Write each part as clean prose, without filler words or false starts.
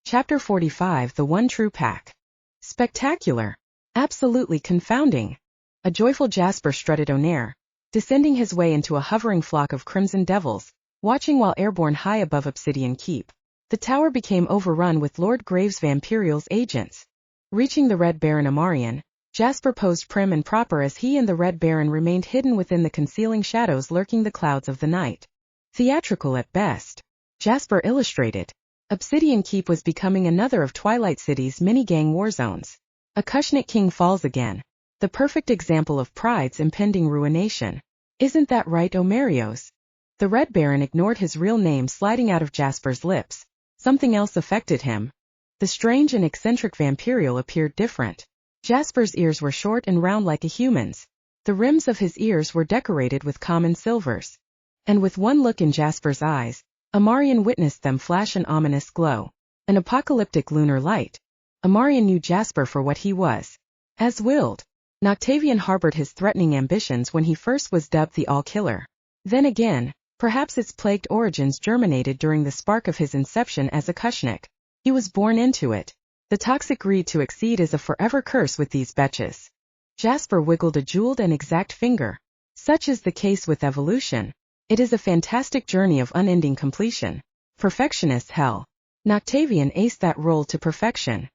Chapter 45 The One True Pack. Spectacular. Absolutely confounding. A joyful Jasper strutted on air, descending his way into a hovering flock of crimson devils, watching while airborne high above Obsidian Keep. The tower became overrun with Lord Graves Vampirial's agents. Reaching the Red Baron Amarian, Jasper posed prim and proper as he and the Red Baron remained hidden within the concealing shadows lurking the clouds of the night. Theatrical at best. Jasper illustrated. Obsidian Keep was becoming another of Twilight City's mini-gang war zones. A Kushnik king falls again. The perfect example of Pride's impending ruination. Isn't that right, Omarios? The Red Baron ignored his real name sliding out of Jasper's lips. Something else affected him. The strange and eccentric Vampirial appeared different. Jasper's ears were short and round like a human's. The rims of his ears were decorated with common silvers. And with one look in Jasper's eyes, Amarian witnessed them flash an ominous glow. An apocalyptic lunar light. Amarian knew Jasper for what he was. As willed. Noctavion harbored his threatening ambitions when he first was dubbed the All-Killer. Then again, perhaps its plagued origins germinated during the spark of his inception as a Kushnik. He was born into it. The toxic greed to exceed is a forever curse with these betches. Jasper wiggled a jeweled and exact finger. Such is the case with evolution. It is a fantastic journey of unending completion. Perfectionist hell. Noctavion aced that role to perfection.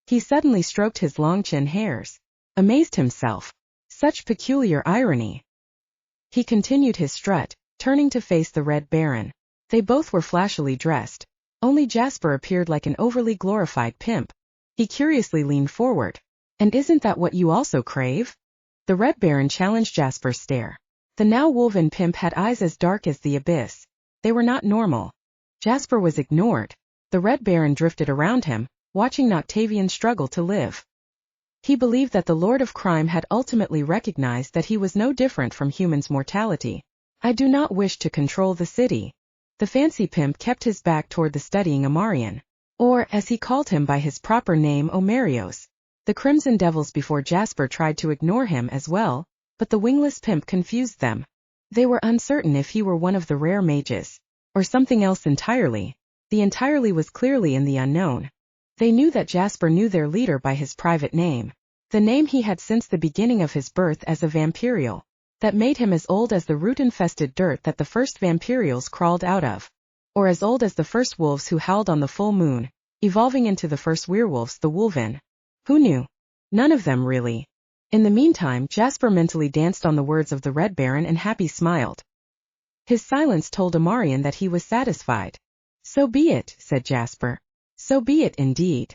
He suddenly stroked his long chin hairs. Amazed himself. Such peculiar irony. He continued his strut, turning to face the Red Baron. They both were flashily dressed. Only Jasper appeared like an overly glorified pimp. He curiously leaned forward. And isn't that what you also crave? The Red Baron challenged Jasper's stare. The now wolven pimp had eyes as dark as the abyss. They were not normal. Jasper was ignored. The Red Baron drifted around him, watching Noctavion struggle to live. He believed that the Lord of Crime had ultimately recognized that he was no different from humans' mortality. I do not wish to control the city. The fancy pimp kept his back toward the studying Amarian. Or, as he called him by his proper name, Omarios. The Crimson Devils before Jasper tried to ignore him as well, but the wingless pimp confused them. They were uncertain if he were one of the rare mages. Or something else entirely. The entirely was clearly in the unknown. They knew that Jasper knew their leader by his private name. The name he had since the beginning of his birth as a Vampirial. That made him as old as the root-infested dirt that the first Vampirials crawled out of. Or as old as the first wolves who howled on the full moon, evolving into the first werewolves, the Wolven. Who knew? None of them really. In the meantime, Jasper mentally danced on the words of the Red Baron and happy smiled. His silence told Amarian that he was satisfied. So be it, said Jasper. So be it indeed.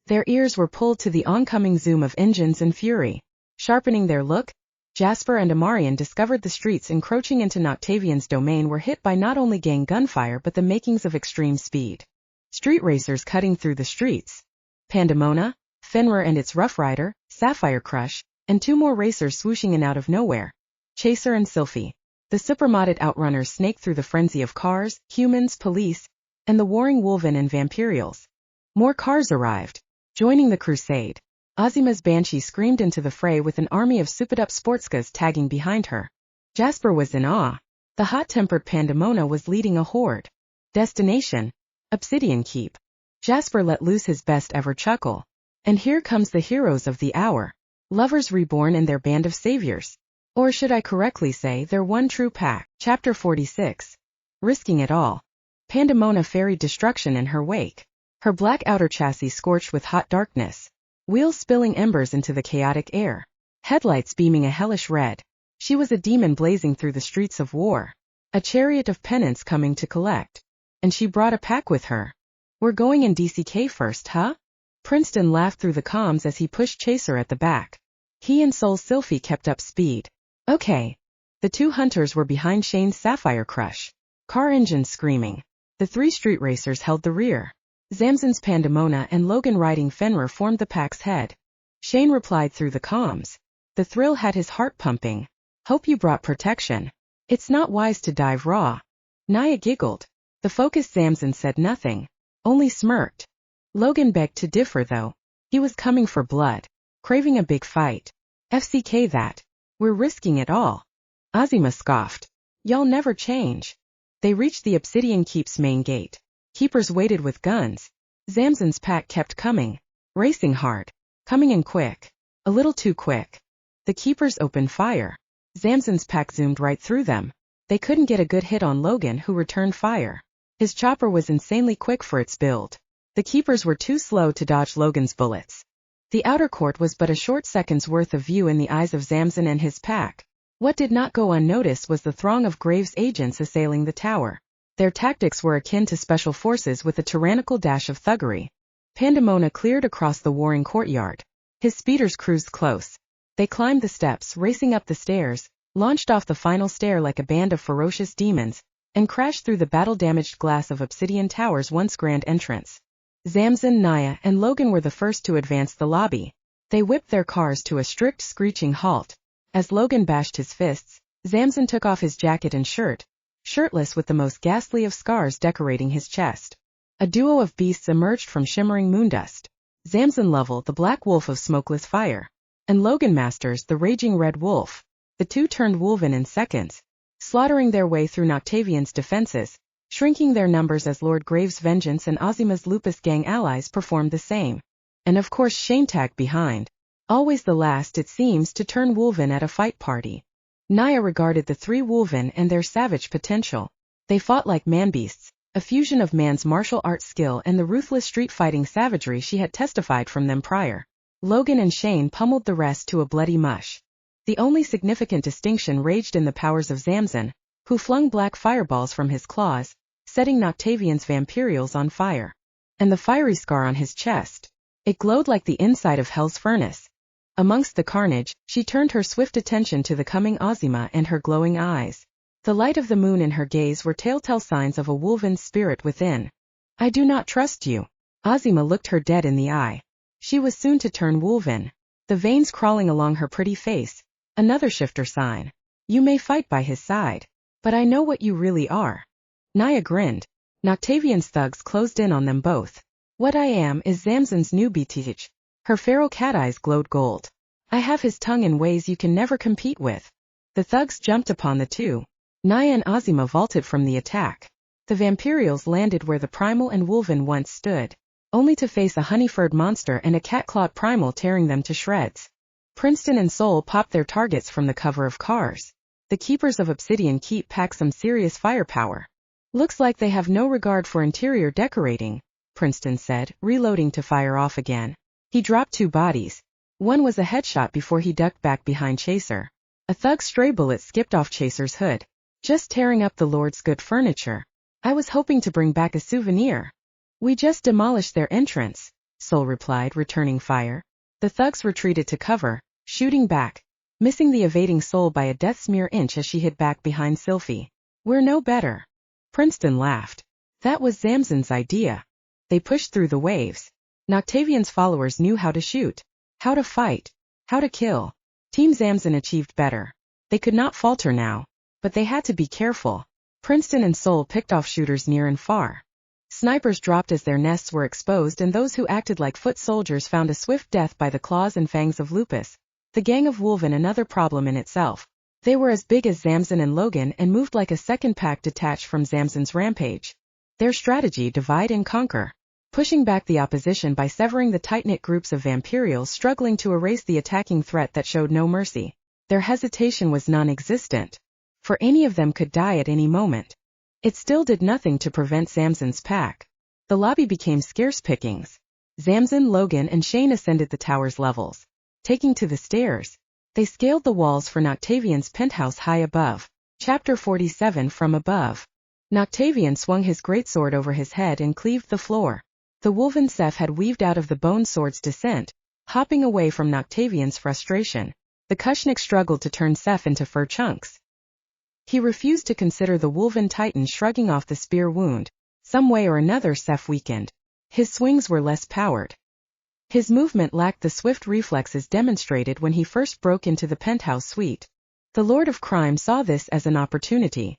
Their ears were pulled to the oncoming zoom of engines and fury. Sharpening their look, Jasper and Amarian discovered the streets encroaching into Noctavion's domain were hit by not only gang gunfire but the makings of extreme speed. Street racers cutting through the streets. Pandemona, Fenrir and its Rough Rider, Sapphire Crush, and two more racers swooshing in out of nowhere. Chaser and Sylphie. The supermodded outrunners snaked through the frenzy of cars, humans, police, and the warring Wolven and Vampirials. More cars arrived. Joining the crusade. Azima's Banshee screamed into the fray with an army of souped-up sportskas tagging behind her. Jasper was in awe. The hot-tempered Pandemona was leading a horde. Destination. Obsidian Keep. Jasper let loose his best-ever chuckle. And here comes the heroes of the hour. Lovers reborn and their band of saviors. Or should I correctly say their one true pack. Chapter 46. Risking it all. Pandemona ferried destruction in her wake. Her black outer chassis scorched with hot darkness. Wheels spilling embers into the chaotic air. Headlights beaming a hellish red. She was a demon blazing through the streets of war. A chariot of penance coming to collect. And she brought a pack with her. We're going in DCK first, huh? Princeton laughed through the comms as he pushed Chaser at the back. He and Soul Sylphie kept up speed. Okay. The two hunters were behind Shane's Sapphire Crush. Car engines screaming. The three street racers held the rear. Zamson's Pandemona and Logan riding Fenrir formed the pack's head. Shane replied through the comms. The thrill had his heart pumping. Hope you brought protection. It's not wise to dive raw. Naia giggled. The focused Zamson said nothing. Only smirked. Logan begged to differ though. He was coming for blood. Craving a big fight. FCK that. We're risking it all. Azima scoffed. Y'all never change. They reached the Obsidian Keep's main gate. Keepers waited with guns. Zamson's pack kept coming, racing hard, coming in quick, a little too quick. The keepers opened fire. Zamson's pack zoomed right through them. They couldn't get a good hit on Logan, who returned fire. His chopper was insanely quick for its build. The keepers were too slow to dodge Logan's bullets. The outer court was but a short second's worth of view in the eyes of Zamson and his pack. What did not go unnoticed was the throng of Graves' agents assailing the tower. Their tactics were akin to special forces with a tyrannical dash of thuggery. Pandemona cleared across the warring courtyard. His speeders cruised close. They climbed the steps, racing up the stairs, launched off the final stair like a band of ferocious demons, and crashed through the battle-damaged glass of Obsidian Tower's once grand entrance. Zamson, Naia, and Logan were the first to advance the lobby. They whipped their cars to a strict screeching halt. As Logan bashed his fists, Zamson took off his jacket and shirt, shirtless with the most ghastly of scars decorating his chest. A duo of beasts emerged from shimmering moondust. Zamson Lovell, the black wolf of smokeless fire, and Logan Masters, the raging red wolf. The two turned wolven in seconds, slaughtering their way through Noctavion's defenses, shrinking their numbers as Lord Graves' vengeance and Ozima's Lupus gang allies performed the same. And of course Shane tagged behind. Always the last, it seems, to turn wolven at a fight party. Naia regarded the three wolven and their savage potential. They fought like man-beasts, a fusion of man's martial arts skill and the ruthless street-fighting savagery she had testified from them prior. Logan and Shane pummeled the rest to a bloody mush. The only significant distinction raged in the powers of Zamson, who flung black fireballs from his claws, setting Noctavion's vampirials on fire. And the fiery scar on his chest. It glowed like the inside of hell's furnace. Amongst the carnage, she turned her swift attention to the coming Ozima and her glowing eyes. The light of the moon in her gaze were telltale signs of a wolven spirit within. I do not trust you. Ozima looked her dead in the eye. She was soon to turn wolven. The veins crawling along her pretty face. Another shifter sign. You may fight by his side, but I know what you really are. Naia grinned. Noctavion's thugs closed in on them both. What I am is Zamson's new BTH. Her feral cat eyes glowed gold. I have his tongue in ways you can never compete with. The thugs jumped upon the two. Naia and Ozima vaulted from the attack. The vampirials landed where the primal and wolven once stood, only to face a honey-furred monster and a cat-clawed primal tearing them to shreds. Princeton and Soul popped their targets from the cover of cars. The keepers of Obsidian Keep pack some serious firepower. Looks like they have no regard for interior decorating, Princeton said, reloading to fire off again. He dropped two bodies. One was a headshot before he ducked back behind Chaser. A thug's stray bullet skipped off Chaser's hood. Just tearing up the Lord's good furniture. I was hoping to bring back a souvenir. We just demolished their entrance, Soul replied, returning fire. The thugs retreated to cover, shooting back, missing the evading Soul by a death's mere inch as she hid back behind Sylphie. We're no better. Princeton laughed. That was Zamson's idea. They pushed through the waves. Noctavion's followers knew how to shoot, how to fight, how to kill. Team Zamson achieved better. They could not falter now, but they had to be careful. Princeton and Soul picked off shooters near and far. Snipers dropped as their nests were exposed, and those who acted like foot soldiers found a swift death by the claws and fangs of Lupus. The gang of wolven, another problem in itself. They were as big as Zamson and Logan and moved like a second pack detached from Zamson's rampage. Their strategy: divide and conquer. Pushing back the opposition by severing the tight-knit groups of vampirials struggling to erase the attacking threat that showed no mercy. Their hesitation was non-existent, for any of them could die at any moment. It still did nothing to prevent Zamson's pack. The lobby became scarce pickings. Zamson, Logan, and Shane ascended the tower's levels. Taking to the stairs, they scaled the walls for Noctavion's penthouse high above. Chapter 47. From above. Noctavion swung his greatsword over his head and cleaved the floor. The wolven Seth had weaved out of the bone sword's descent, hopping away from Noctavion's frustration. The Kushnik struggled to turn Seth into fur chunks. He refused to consider the wolven titan shrugging off the spear wound. Some way or another Seth weakened. His swings were less powered. His movement lacked the swift reflexes demonstrated when he first broke into the penthouse suite. The Lord of Crime saw this as an opportunity.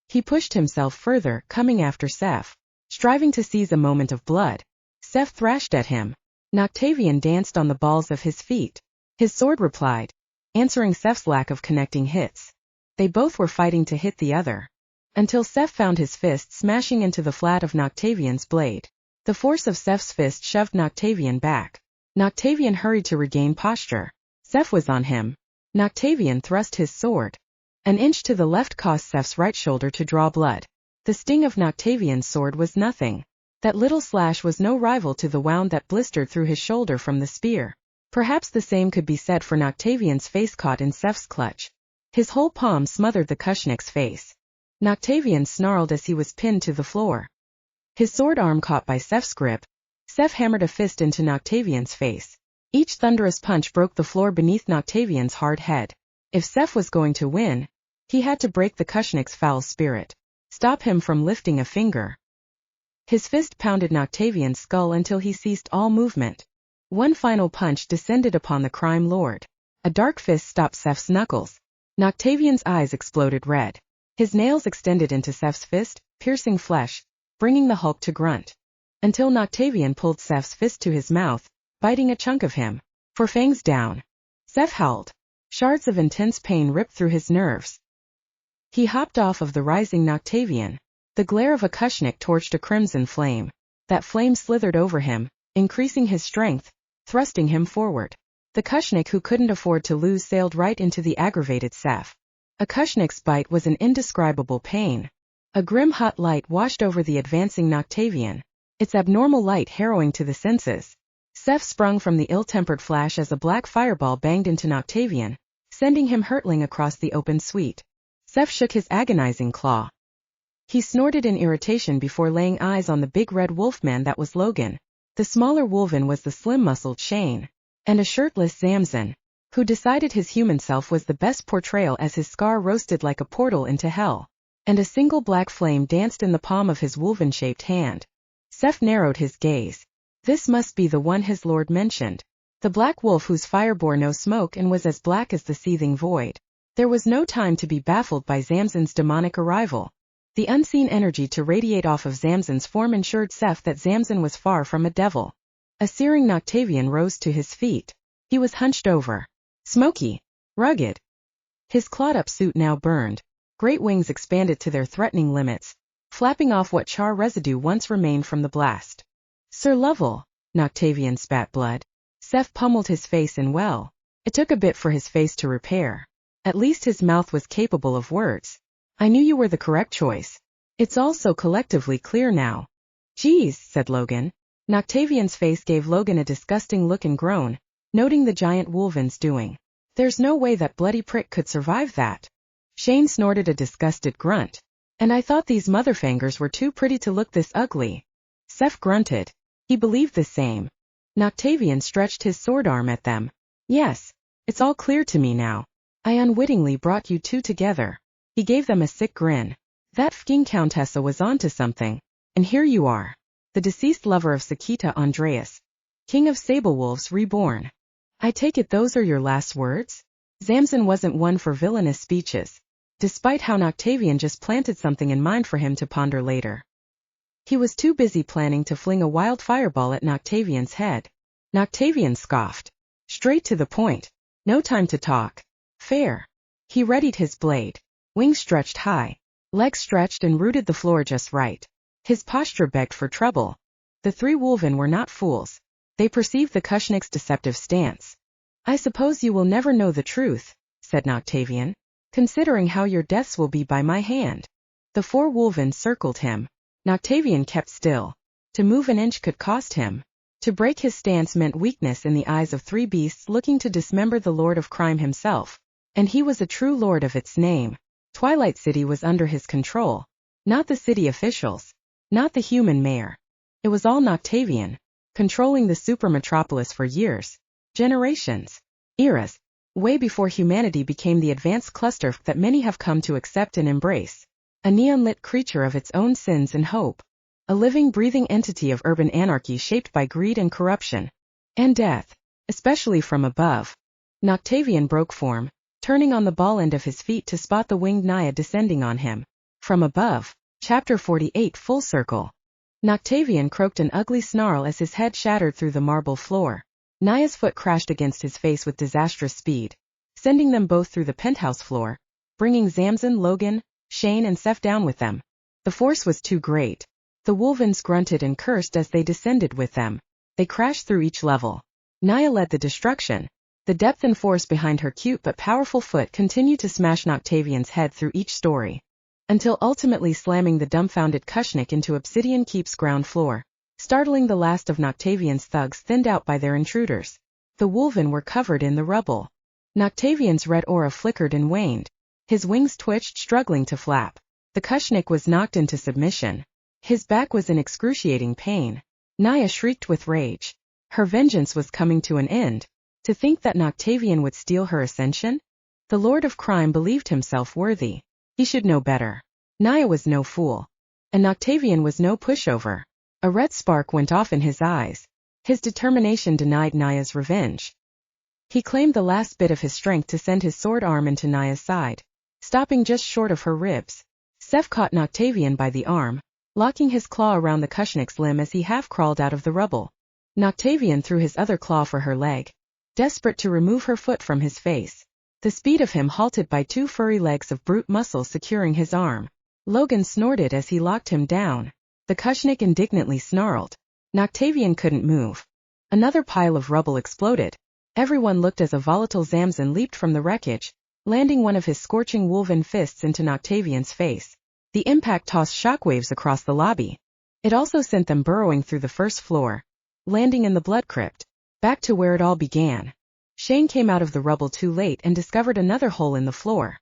He pushed himself further, coming after Seth. Striving to seize a moment of blood, Seth thrashed at him. Noctavion danced on the balls of his feet. His sword replied, answering Seth's lack of connecting hits. They both were fighting to hit the other, until Seth found his fist smashing into the flat of Noctavion's blade. The force of Seph's fist shoved Noctavion back. Noctavion hurried to regain posture. Seph was on him. Noctavion thrust his sword. An inch to the left caused Seph's right shoulder to draw blood. The sting of Noctavion's sword was nothing. That little slash was no rival to the wound that blistered through his shoulder from the spear. Perhaps the same could be said for Noctavion's face caught in Seph's clutch. His whole palm smothered the Kushnik's face. Noctavion snarled as he was pinned to the floor. His sword arm caught by Seph's grip. Seph hammered a fist into Noctavion's face. Each thunderous punch broke the floor beneath Noctavion's hard head. If Seph was going to win, he had to break the Kushnik's foul spirit. Stop him from lifting a finger. His fist pounded Noctavion's skull until he ceased all movement. One final punch descended upon the crime lord. A dark fist stopped Seph's knuckles. Noctavion's eyes exploded red. His nails extended into Seph's fist, piercing flesh, bringing the Hulk to grunt. Until Noctavion pulled Seph's fist to his mouth, biting a chunk of him. For fangs down. Seph howled. Shards of intense pain ripped through his nerves. He hopped off of the rising Noctavion. The glare of a Kushnik torched a crimson flame. That flame slithered over him, increasing his strength, thrusting him forward. The Kushnik who couldn't afford to lose sailed right into the aggravated Seph. A Kushnik's bite was an indescribable pain. A grim hot light washed over the advancing Noctavion, its abnormal light harrowing to the senses. Seph sprung from the ill-tempered flash as a black fireball banged into Noctavion, sending him hurtling across the open suite. Seph shook his agonizing claw. He snorted in irritation before laying eyes on the big red wolfman that was Logan. The smaller wolven was the slim-muscled Shane, and a shirtless Zamson, who decided his human self was the best portrayal as his scar roasted like a portal into hell. And a single black flame danced in the palm of his wolven-shaped hand. Seph narrowed his gaze. This must be the one his lord mentioned. The black wolf whose fire bore no smoke and was as black as the seething void. There was no time to be baffled by Zamson's demonic arrival. The unseen energy to radiate off of Zamson's form ensured Seph that Zamson was far from a devil. A searing Noctavion rose to his feet. He was hunched over. Smoky. Rugged. His clawed-up suit now burned. Great wings expanded to their threatening limits, flapping off what char residue once remained from the blast. Sir Lovell, Noctavion spat blood. Seph pummeled his face and well. It took a bit for his face to repair. At least his mouth was capable of words. I knew you were the correct choice. It's all so collectively clear now. Geez, said Logan. Noctavion's face gave Logan a disgusting look and groan, noting the giant wolven's doing. There's no way that bloody prick could survive that. Shane snorted a disgusted grunt. And I thought these motherfangers were too pretty to look this ugly. Seph grunted. He believed the same. Noctavion stretched his sword arm at them. Yes, it's all clear to me now. I unwittingly brought you two together. He gave them a sick grin. That fking Countessa was onto something. And here you are. The deceased lover of Sakita Andreas. King of Sablewolves reborn. I take it those are your last words? Zamson wasn't one for villainous speeches, despite how Noctavion just planted something in mind for him to ponder later. He was too busy planning to fling a wild fireball at Noctavion's head. Noctavion scoffed. Straight to the point. No time to talk. Fair. He readied his blade. Wings stretched high. Legs stretched and rooted the floor just right. His posture begged for trouble. The three wolven were not fools. They perceived the Kushnik's deceptive stance. I suppose you will never know the truth, said Noctavion, considering how your deaths will be by my hand. The four wolven circled him. Noctavion kept still. To move an inch could cost him. To break his stance meant weakness in the eyes of three beasts looking to dismember the Lord of Crime himself. And he was a true lord of its name. Twilight City was under his control. Not the city officials. Not the human mayor. It was all Noctavion, controlling the super metropolis for years. Generations. Eras. Way before humanity became the advanced cluster that many have come to accept and embrace. A neon-lit creature of its own sins and hope. A living, breathing entity of urban anarchy shaped by greed and corruption. And death. Especially from above. Noctavion broke form, turning on the ball end of his feet to spot the winged Naia descending on him. From above. Chapter 48 Full Circle. Noctavion croaked an ugly snarl as his head shattered through the marble floor. Naia's foot crashed against his face with disastrous speed, sending them both through the penthouse floor, bringing Zamson, Logan, Shane and Seph down with them. The force was too great. The wolvens grunted and cursed as they descended with them. They crashed through each level. Naia led the destruction. The depth and force behind her cute but powerful foot continued to smash Noctavion's head through each story, until ultimately slamming the dumbfounded Kushnik into Obsidian Keep's ground floor, startling the last of Noctavion's thugs thinned out by their intruders. The wolven were covered in the rubble. Noctavion's red aura flickered and waned. His wings twitched, struggling to flap. The Kushnik was knocked into submission. His back was in excruciating pain. Naia shrieked with rage. Her vengeance was coming to an end. To think that Noctavion would steal her ascension? The Lord of Crime believed himself worthy. He should know better. Naia was no fool. And Noctavion was no pushover. A red spark went off in his eyes. His determination denied Naia's revenge. He claimed the last bit of his strength to send his sword arm into Naia's side, stopping just short of her ribs. Seth caught Noctavion by the arm, locking his claw around the Kushnik's limb as he half-crawled out of the rubble. Noctavion threw his other claw for her leg, desperate to remove her foot from his face. The speed of him halted by two furry legs of brute muscle securing his arm. Logan snorted as he locked him down. The Kushnik indignantly snarled. Noctavion couldn't move. Another pile of rubble exploded. Everyone looked as a volatile Zamson leaped from the wreckage, landing one of his scorching wolven fists into Noctavion's face. The impact tossed shockwaves across the lobby. It also sent them burrowing through the first floor, landing in the blood crypt. Back to where it all began. Shane came out of the rubble too late and discovered another hole in the floor.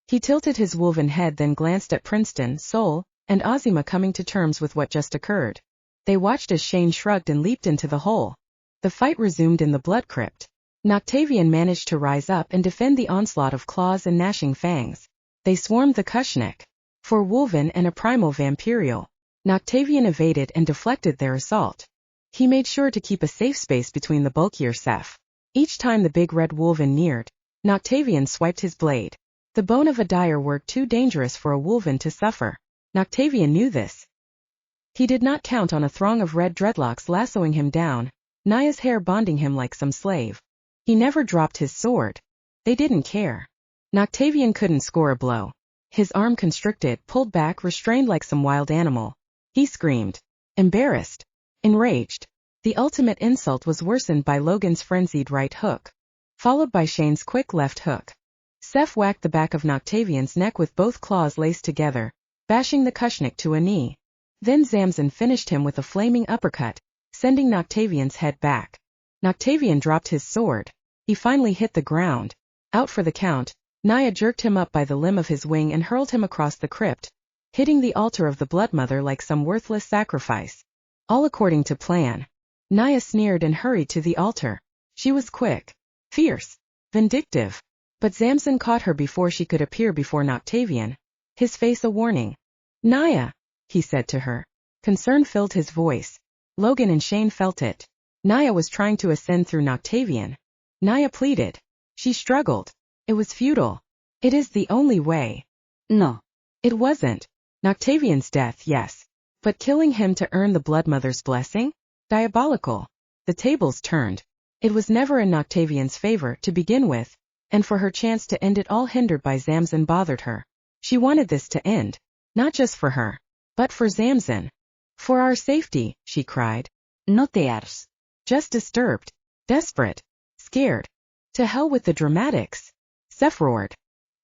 He tilted his wolven head, then glanced at Princeton, Sol, and Ozima coming to terms with what just occurred. They watched as Shane shrugged and leaped into the hole. The fight resumed in the blood crypt. Noctavion managed to rise up and defend the onslaught of claws and gnashing fangs. They swarmed the Kushnik. For wolven and a primal vampirial, Noctavion evaded and deflected their assault. He made sure to keep a safe space between the bulkier Seth. Each time the big red wolven neared, Noctavion swiped his blade. The bone of a dire were too dangerous for a wolven to suffer. Noctavion knew this. He did not count on a throng of red dreadlocks lassoing him down, Naia's hair bonding him like some slave. He never dropped his sword. They didn't care. Noctavion couldn't score a blow. His arm constricted, pulled back, restrained like some wild animal. He screamed. Embarrassed. Enraged. The ultimate insult was worsened by Logan's frenzied right hook, followed by Shane's quick left hook. Seth whacked the back of Noctavion's neck with both claws laced together, bashing the Kushnik to a knee. Then Zamson finished him with a flaming uppercut, sending Noctavion's head back. Noctavion dropped his sword. He finally hit the ground. Out for the count, Naia jerked him up by the limb of his wing and hurled him across the crypt, hitting the altar of the Bloodmother like some worthless sacrifice. All according to plan. Naia sneered and hurried to the altar. She was quick, fierce, vindictive. But Zamson caught her before she could appear before Noctavion, his face a warning. Naia, he said to her. Concern filled his voice. Logan and Shane felt it. Naia was trying to ascend through Noctavion. Naia pleaded. She struggled. It was futile. It is the only way. No. It wasn't. Noctavion's death, yes. But killing him to earn the Bloodmother's blessing? Diabolical. The tables turned. It was never in Noctavion's favor to begin with, and for her chance to end it all hindered by Zamson bothered her. She wanted this to end. Not just for her, but for Zamson. For our safety, she cried. Not theirs. Just disturbed. Desperate. Scared. To hell with the dramatics. Seth roared.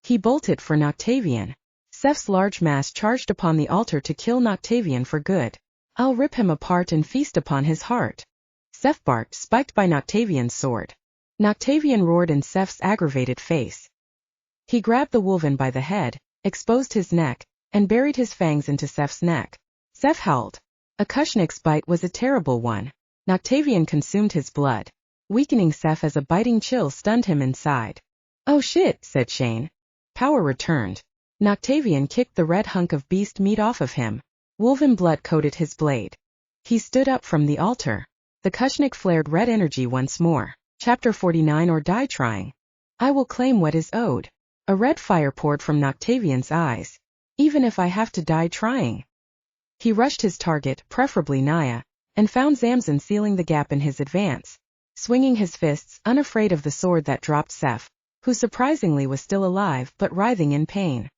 He bolted for Noctavion. Seth's large mass charged upon the altar to kill Noctavion for good. I'll rip him apart and feast upon his heart. Seth barked, spiked by Noctavion's sword. Noctavion roared in Seth's aggravated face. He grabbed the wolven by the head, exposed his neck, and buried his fangs into Seth's neck. Seth howled. A Kushnik's bite was a terrible one. Noctavion consumed his blood, weakening Seth as a biting chill stunned him inside. Oh shit, said Shane. Power returned. Noctavion kicked the red hunk of beast meat off of him. Wolven blood coated his blade. He stood up from the altar. The Kushnik flared red energy once more. Chapter 49 or Die Trying. I will claim what is owed. A red fire poured from Noctavion's eyes. Even if I have to die trying. He rushed his target, preferably Naia, and found Zamson sealing the gap in his advance, swinging his fists, unafraid of the sword that dropped Seth, who surprisingly was still alive but writhing in pain.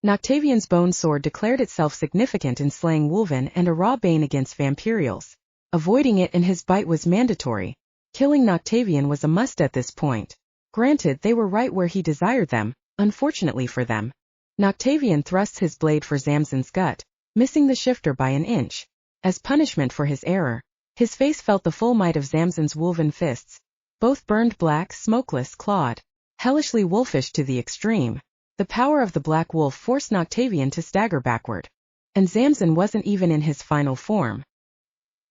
Noctavion's bone sword declared itself significant in slaying Wolven and a raw bane against vampirials. Avoiding it in his bite was mandatory. Killing Noctavion was a must at this point. Granted, they were right where he desired them, unfortunately for them. Noctavion thrusts his blade for Zamson's gut, missing the shifter by an inch. As punishment for his error, his face felt the full might of Zamson's wolven fists. Both burned black, smokeless, clawed. Hellishly wolfish to the extreme. The power of the Black Wolf forced Noctavion to stagger backward. And Zamson wasn't even in his final form.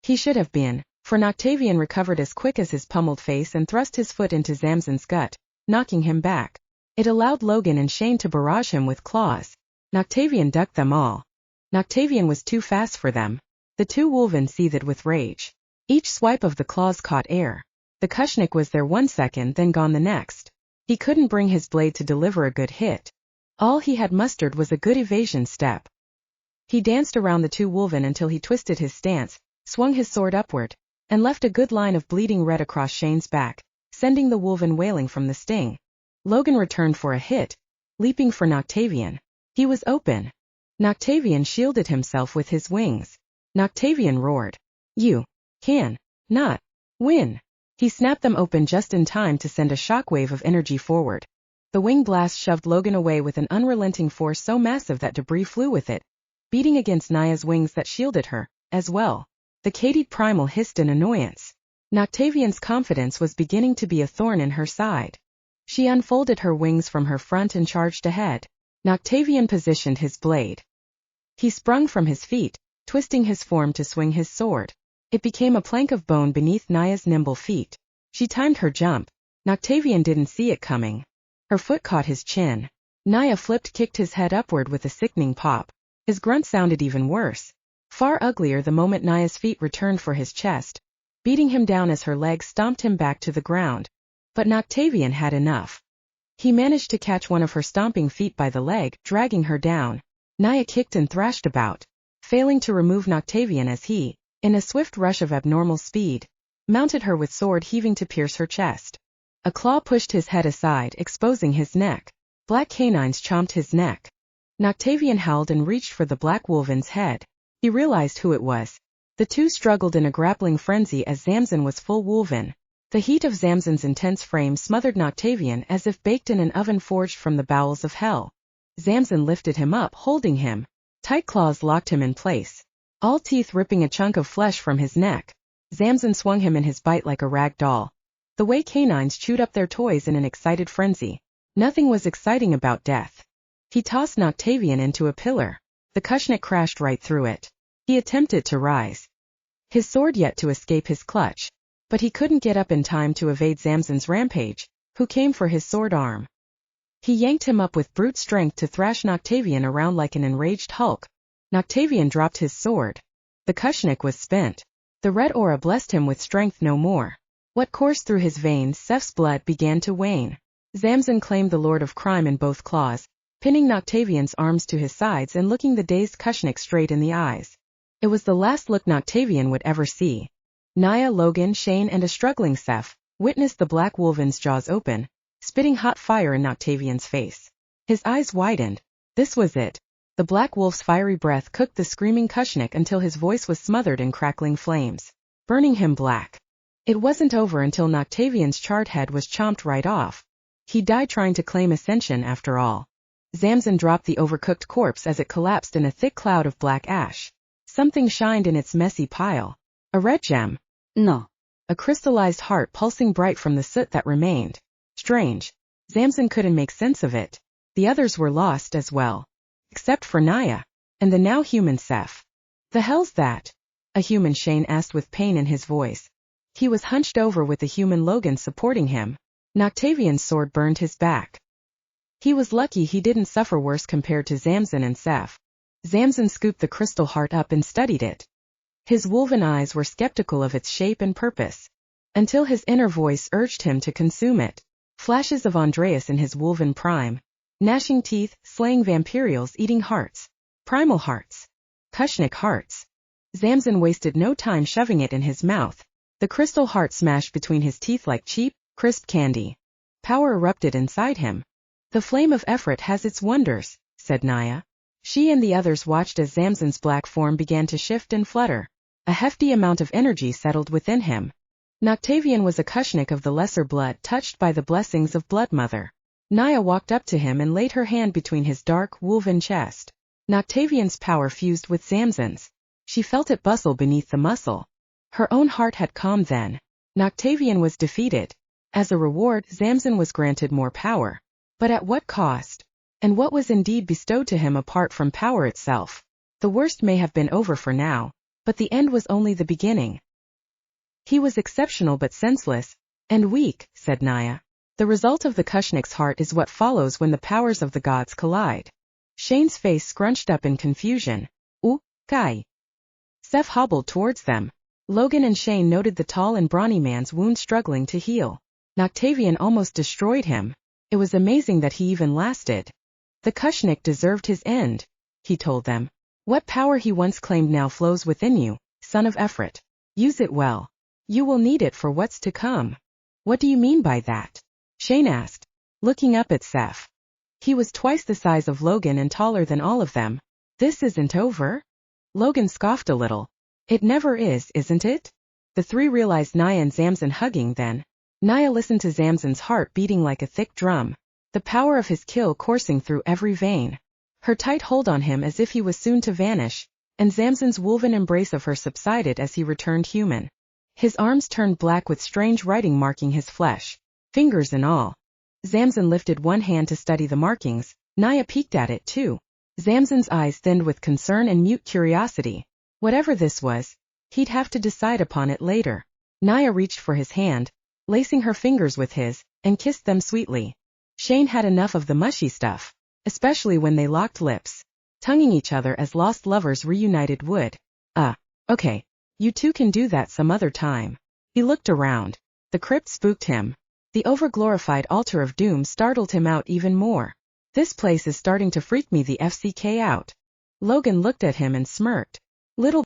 He should have been, for Noctavion recovered as quick as his pummeled face and thrust his foot into Zamson's gut, knocking him back. It allowed Logan and Shane to barrage him with claws. Noctavion ducked them all. Noctavion was too fast for them. The two wolven seethed with rage. Each swipe of the claws caught air. The Kushnik was there 1 second, then gone the next. He couldn't bring his blade to deliver a good hit. All he had mustered was a good evasion step. He danced around the two wolven until he twisted his stance, swung his sword upward, and left a good line of bleeding red across Shane's back, sending the wolven wailing from the sting. Logan returned for a hit, leaping for Noctavion. He was open. Noctavion shielded himself with his wings. Noctavion roared. "You can not win." He snapped them open just in time to send a shockwave of energy forward. The wing blast shoved Logan away with an unrelenting force so massive that debris flew with it, beating against Naia's wings that shielded her, as well. The Curated primal hissed in annoyance. Noctavion's confidence was beginning to be a thorn in her side. She unfolded her wings from her front and charged ahead. Noctavion positioned his blade. He sprung from his feet, twisting his form to swing his sword. It became a plank of bone beneath Naia's nimble feet. She timed her jump. Noctavion didn't see it coming. Her foot caught his chin. Naia kicked his head upward with a sickening pop. His grunt sounded even worse. Far uglier the moment Naia's feet returned for his chest, beating him down as her legs stomped him back to the ground. But Noctavion had enough. He managed to catch one of her stomping feet by the leg, dragging her down. Naia kicked and thrashed about, failing to remove Noctavion as he, in a swift rush of abnormal speed, mounted her with sword heaving to pierce her chest. A claw pushed his head aside, exposing his neck. Black canines chomped his neck. Noctavion howled and reached for the black wolven's head. He realized who it was. The two struggled in a grappling frenzy as Zamson was full wolven. The heat of Zamson's intense frame smothered Noctavion as if baked in an oven forged from the bowels of hell. Zamson lifted him up, holding him. Tight claws locked him in place, all teeth ripping a chunk of flesh from his neck. Zamson swung him in his bite like a rag doll. The way canines chewed up their toys in an excited frenzy. Nothing was exciting about death. He tossed Noctavion into a pillar. The Kushnik crashed right through it. He attempted to rise, his sword yet to escape his clutch, but he couldn't get up in time to evade Zamson's rampage, who came for his sword arm. He yanked him up with brute strength to thrash Noctavion around like an enraged Hulk. Noctavion dropped his sword. The Kushnik was spent. The red aura blessed him with strength no more. What coursed through his veins, Seth's blood began to wane. Zamson claimed the Lord of Crime in both claws, pinning Noctavion's arms to his sides and looking the dazed Kushnik straight in the eyes. It was the last look Noctavion would ever see. Naia, Logan, Shane and a struggling Seth witnessed the black wolven's jaws open, spitting hot fire in Noctavion's face. His eyes widened. This was it. The black wolf's fiery breath cooked the screaming Kushnik until his voice was smothered in crackling flames, burning him black. It wasn't over until Noctavion's charred head was chomped right off. He died trying to claim ascension after all. Zamson dropped the overcooked corpse as it collapsed in a thick cloud of black ash. Something shined in its messy pile. A red gem. No. A crystallized heart pulsing bright from the soot that remained. Strange. Zamson couldn't make sense of it. The others were lost as well. Except for Naia. And the now human Seth. The hell's that? A human Shane asked with pain in his voice. He was hunched over with the human Logan supporting him. Noctavion's sword burned his back. He was lucky he didn't suffer worse compared to Zamson and Seth. Zamson scooped the crystal heart up and studied it. His wolven eyes were skeptical of its shape and purpose, until his inner voice urged him to consume it. Flashes of Andreas in his wolven prime. Gnashing teeth, slaying vampirials, eating hearts. Primal hearts. Kushnik hearts. Zamson wasted no time shoving it in his mouth. The crystal heart smashed between his teeth like cheap, crisp candy. Power erupted inside him. The flame of Efrat has its wonders, said Naia. She and the others watched as Zamson's black form began to shift and flutter. A hefty amount of energy settled within him. Noctavion was a Kushnik of the lesser blood, touched by the blessings of Blood Mother. Naia walked up to him and laid her hand between his dark, woven chest. Noctavion's power fused with Zamson's. She felt it bustle beneath the muscle. Her own heart had calmed then. Noctavion was defeated. As a reward, Zamson was granted more power. But at what cost? And what was indeed bestowed to him apart from power itself? The worst may have been over for now, but the end was only the beginning. He was exceptional but senseless, and weak, said Naia. The result of the Kushnik's heart is what follows when the powers of the gods collide. Shane's face scrunched up in confusion. Kai. Seth hobbled towards them. Logan and Shane noted the tall and brawny man's wound struggling to heal. Noctavion almost destroyed him. It was amazing that he even lasted. The Kushnik deserved his end, he told them. What power he once claimed now flows within you, son of Ephrat. Use it well. You will need it for what's to come. What do you mean by that? Shane asked, looking up at Seth. He was twice the size of Logan and taller than all of them. This isn't over? Logan scoffed a little. It never is, isn't it? The three realized Naia and Zamson hugging then. Naia listened to Zamson's heart beating like a thick drum, the power of his kill coursing through every vein. Her tight hold on him as if he was soon to vanish, and Zamson's woven embrace of her subsided as he returned human. His arms turned black with strange writing marking his flesh, fingers and all. Zamson lifted one hand to study the markings. Naia peeked at it too. Zamson's eyes thinned with concern and mute curiosity. Whatever this was, he'd have to decide upon it later. Naia reached for his hand, lacing her fingers with his, and kissed them sweetly. Shane had enough of the mushy stuff, especially when they locked lips, tonguing each other as lost lovers reunited would. Okay, you two can do that some other time. He looked around. The crypt spooked him. The overglorified altar of doom startled him out even more. This place is starting to freak me the FCK out. Logan looked at him and smirked.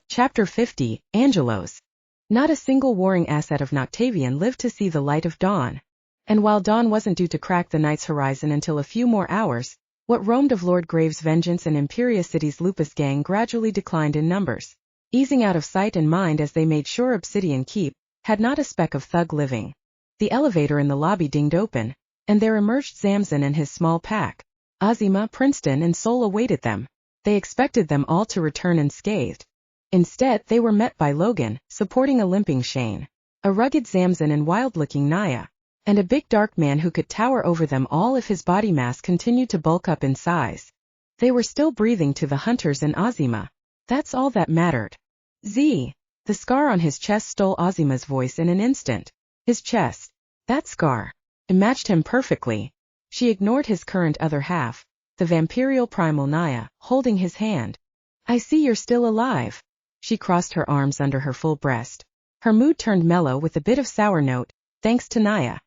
Chapter 50, Angelos. Not a single warring asset of Noctavion lived to see the light of dawn. And while dawn wasn't due to crack the night's horizon until a few more hours, what roamed of Lord Graves' vengeance and Imperia City's lupus gang gradually declined in numbers, easing out of sight and mind as they made sure Obsidian Keep had not a speck of thug living. The elevator in the lobby dinged open, and there emerged Zamson and his small pack. Azima, Princeton, and Sol awaited them. They expected them all to return unscathed. Instead, they were met by Logan, supporting a limping Shane, a rugged Zamson and wild-looking Naia, and a big dark man who could tower over them all if his body mass continued to bulk up in size. They were still breathing to the hunters and Azima. That's all that mattered. The scar on his chest stole Azima's voice in an instant. His chest. That scar. It matched him perfectly. She ignored his current other half, the vampirial primal Naia, holding his hand. I see you're still alive. She crossed her arms under her full breast. Her mood turned mellow with a bit of sour note, thanks to Naia.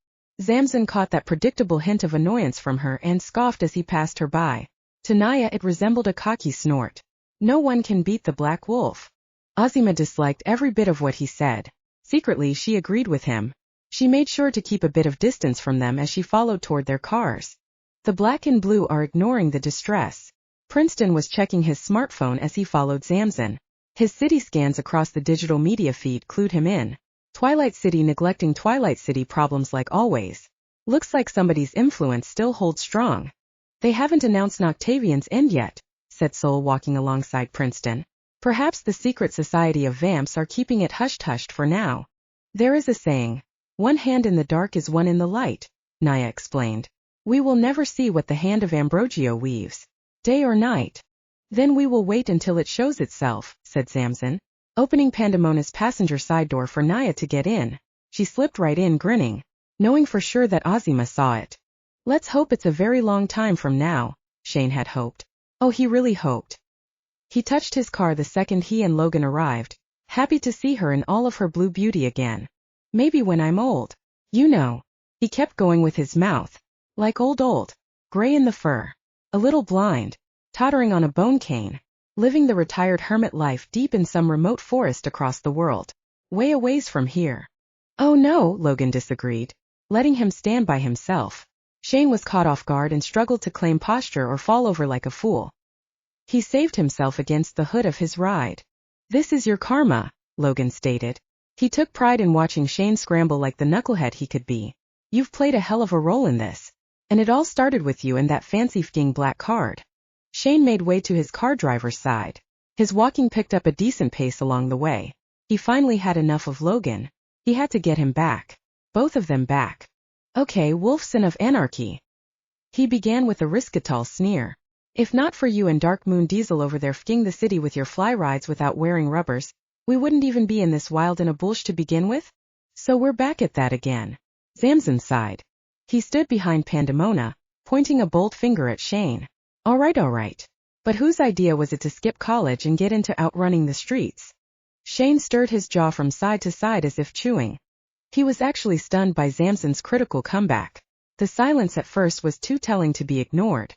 Zamson caught that predictable hint of annoyance from her and scoffed as he passed her by. To Naia it resembled a cocky snort. No one can beat the Black Wolf. Azima disliked every bit of what he said. Secretly she agreed with him. She made sure to keep a bit of distance from them as she followed toward their cars. The black and blue are ignoring the distress. Princeton was checking his smartphone as he followed Zamson. His city scans across the digital media feed clued him in. Twilight City neglecting Twilight City problems like always. Looks like somebody's influence still holds strong. They haven't announced Noctavion's end yet, said Sol walking alongside Princeton. Perhaps the secret society of vamps are keeping it hushed for now. There is a saying, one hand in the dark is one in the light, Naia explained. We will never see what the hand of Ambrogio weaves, day or night. Then we will wait until it shows itself, said Zamson, opening Pandemona's passenger side door for Naia to get in. She slipped right in grinning, knowing for sure that Azima saw it. Let's hope it's a very long time from now, Shane had hoped. Oh, he really hoped. He touched his car the second he and Logan arrived, happy to see her in all of her blue beauty again. Maybe when I'm old. You know. He kept going with his mouth. Like old, gray in the fur. A little blind. Tottering on a bone cane, living the retired hermit life deep in some remote forest across the world, way a ways from here. Oh no, Logan disagreed, letting him stand by himself. Shane was caught off guard and struggled to claim posture or fall over like a fool. He saved himself against the hood of his ride. "This is your karma," Logan stated. He took pride in watching Shane scramble like the knucklehead he could be. "You've played a hell of a role in this. And it all started with you and that fancy f***ing black card." Shane made way to his car driver's side. His walking picked up a decent pace along the way. He finally had enough of Logan. He had to get him back. Both of them back. "Okay, Wolfson of Anarchy." He began with a riscatal sneer. "If not for you and Dark Moon Diesel over there f***ing the city with your fly rides without wearing rubbers, we wouldn't even be in this wild in a bullsh to begin with. So we're back at that again." Zamson sighed. He stood behind Pandemona, pointing a bold finger at Shane. All right. But whose idea was it to skip college and get into outrunning the streets?" Shane stirred his jaw from side to side as if chewing. He was actually stunned by Zamson's critical comeback. The silence at first was too telling to be ignored.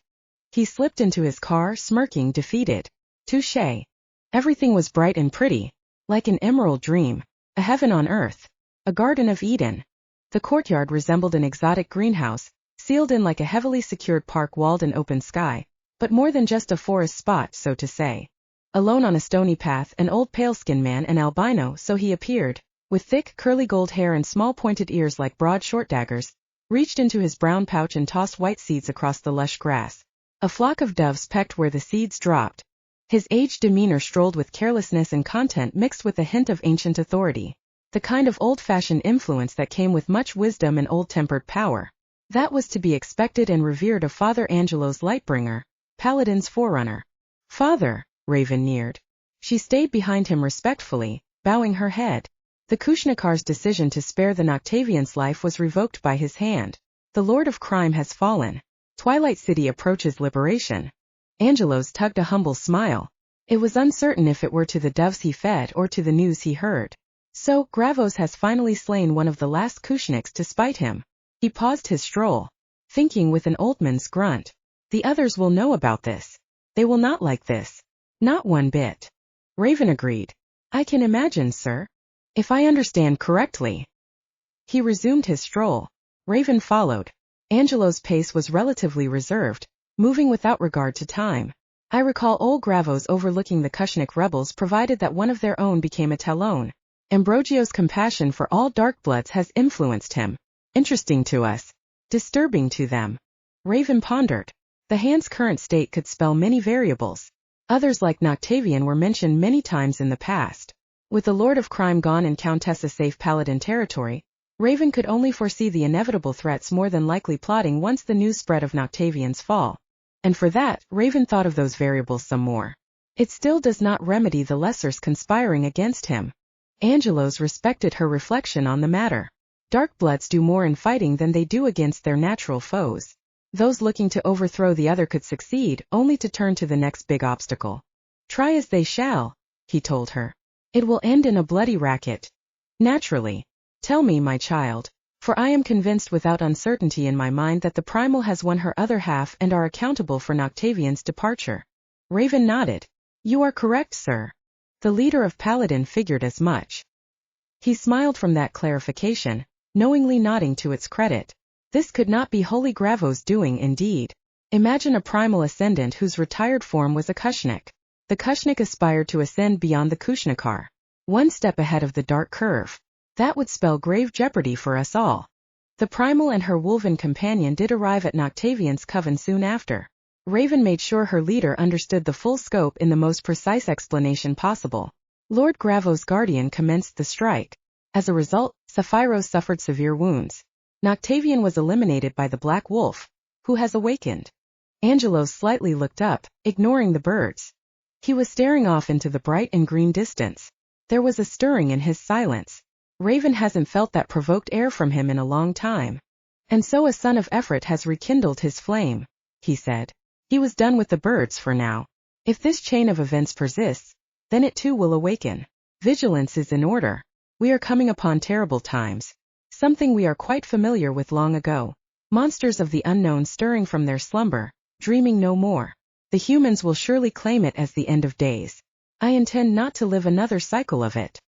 He slipped into his car, smirking, defeated. "Touché. Everything was bright and pretty, like an emerald dream, a heaven on earth, a Garden of Eden." The courtyard resembled an exotic greenhouse, sealed in like a heavily secured park, walled and open sky, but more than just a forest spot, so to say. Alone on a stony path, an old pale-skinned man, an albino, so he appeared, with thick, curly gold hair and small pointed ears like broad short daggers, reached into his brown pouch and tossed white seeds across the lush grass. A flock of doves pecked where the seeds dropped. His aged demeanor strolled with carelessness and content mixed with a hint of ancient authority. The kind of old-fashioned influence that came with much wisdom and old-tempered power. That was to be expected and revered of Father Angelo's Lightbringer, Paladin's forerunner. "Father," Raven neared. She stayed behind him respectfully, bowing her head. The Kushnikar's decision to spare the Noctavion's life was revoked by his hand. The Lord of Crime has fallen. Twilight City approaches liberation. Angelos tugged a humble smile. It was uncertain if it were to the doves he fed or to the news he heard. "So, Gravos has finally slain one of the last Kushniks to spite him." He paused his stroll, thinking with an old man's grunt. "The others will know about this. They will not like this." "Not one bit." Raven agreed. "I can imagine, sir. If I understand correctly." He resumed his stroll. Raven followed. Angelo's pace was relatively reserved, moving without regard to time. "I recall old Gravos overlooking the Kushnik rebels provided that one of their own became a Talon. Ambrogio's compassion for all darkbloods has influenced him. Interesting to us. Disturbing to them." Raven pondered. The hand's current state could spell many variables. Others like Noctavion were mentioned many times in the past. With the Lord of Crime gone and Countessa safe Paladin territory, Raven could only foresee the inevitable threats more than likely plotting once the news spread of Noctavion's fall. And for that, Raven thought of those variables some more. It still does not remedy the lessers conspiring against him. Angelos respected her reflection on the matter. Darkbloods do more in fighting than they do against their natural foes. Those looking to overthrow the other could succeed, only to turn to the next big obstacle. "Try as they shall," he told her. "It will end in a bloody racket. Naturally. Tell me, my child, for I am convinced without uncertainty in my mind that the Primal has won her other half and are accountable for Noctavion's departure." Raven nodded. "You are correct, sir. The leader of Paladin figured as much." He smiled from that clarification, knowingly nodding to its credit. This could not be Holy Gravos' doing indeed. Imagine a primal ascendant whose retired form was a Kushnik. The Kushnik aspired to ascend beyond the Kushnikar. One step ahead of the dark curve. That would spell grave jeopardy for us all. The primal and her wolven companion did arrive at Noctavion's coven soon after. Raven made sure her leader understood the full scope in the most precise explanation possible. Lord Gravos' guardian commenced the strike. As a result, Sapphiro suffered severe wounds. Noctavion was eliminated by the Black Wolf, who has awakened. Angelos slightly looked up, ignoring the birds. He was staring off into the bright and green distance. There was a stirring in his silence. Raven hasn't felt that provoked air from him in a long time. "And so a son of Efrat has rekindled his flame," he said. "He was done with the birds for now. If this chain of events persists, then it too will awaken. Vigilance is in order. We are coming upon terrible times. Something we are quite familiar with long ago. Monsters of the unknown stirring from their slumber, dreaming no more. The humans will surely claim it as the end of days. I intend not to live another cycle of it."